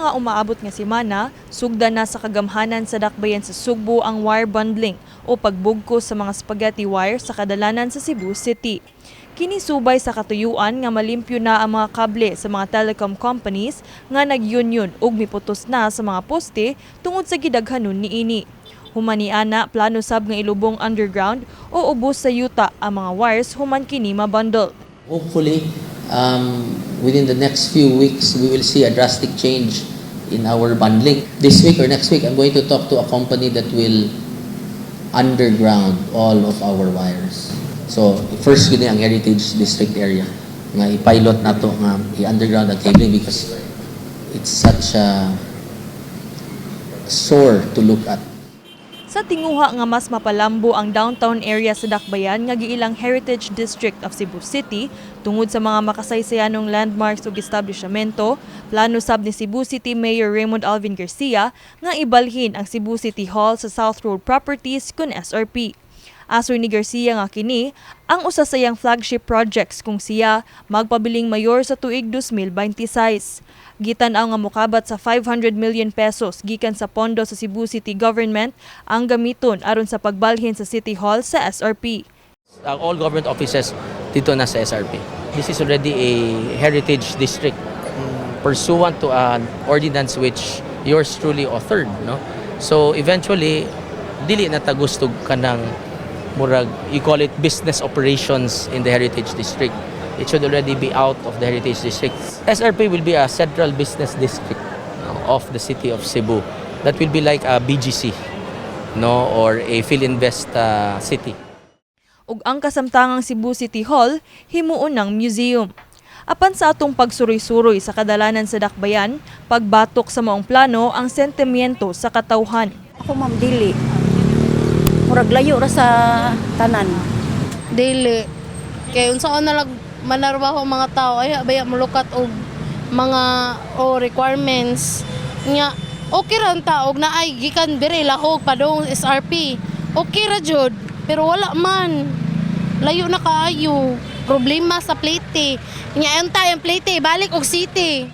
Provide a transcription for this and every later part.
mga umaabot nga semana, sugdan na sa kagamhanan sa dakbayan sa Sugbo ang wire bundling o pagbugkos sa mga spaghetti wire sa kadalanan sa Cebu City. Kini subay sa katuyuan nga malimpyo na ang mga kable sa mga telecom companies nga nag-union ug miputos na sa mga poste tungod sa gidaghanon niini. Humani ana plano sab nga ilubong underground o ubos sa yuta ang mga wires human kini mabundle. Hopefully, within the next few weeks, we will see a drastic change in our bundling. This week or next week, I'm going to talk to a company that will underground all of our wires. So, first yun ang Heritage District area. Nga i-pilot na to nga i-underground ang cabling because it's such a sore to look at. Sa tinguha nga mas mapalambo ang downtown area sa dakbayan nga giilang Heritage District of Cebu City tungod sa mga makasaysayanong landmarks ug establishmento, plano sab ni Cebu City Mayor Raymond Alvin Garcia nga ibalhin ang Cebu City Hall sa South Road Properties kun SRP. Asoy ni Garcia nga kini ang usa sa iyang flagship projects kung siya magpabiling mayor sa tuig 2026. Gitan-aw nga mokabat sa 500 million pesos gikan sa pondo sa Cebu City Government ang gamiton aron sa pagbalhin sa City Hall sa SRP. All government offices dito na sa SRP. This is already a heritage district pursuant to an ordinance which yours truly authored, no? So eventually dili na ta gusto kanang murag, you call it business operations in the heritage district. It should already be out of the heritage district. SRP will be a central business district, no, of the city of Cebu. That will be like a BGC, no, or a Philinvest city. Ug ang kasamtangang Cebu City Hall himuon ng museum. Apan sa atong pagsuroy-suroy sa kadalanan sa dakbayan, pagbatok sa maong plano ang sentimiento sa katawhan. Ako ma'am dili. Murag layo ra sa tanan. Dili. Kay unsaon na lang manarbaho ang mga tao ay baya mulukat og mga requirements nya okay ra ang tao na ay gikan diri lahog padong SRP. Okay ra jud pero wala man. Layo na kaayo. Problema sa plate. Nya unta ang plate balik og city.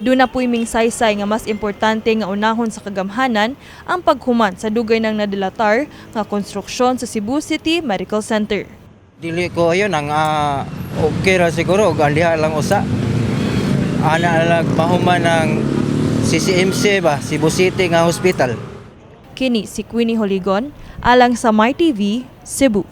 Doon na puy mingsaysay nga mas importante nga unahon sa kagamhanan ang paghuman sa dugay ng nadilatar nga konstruksyon sa Cebu City Medical Center. Dili ko ayun ang okay ra siguro ug andiha lang usa. Ana lang mahuman ng CCMC ba Cebu City nga hospital. Kini si Queenie Joligon alang sa MyTV Cebu.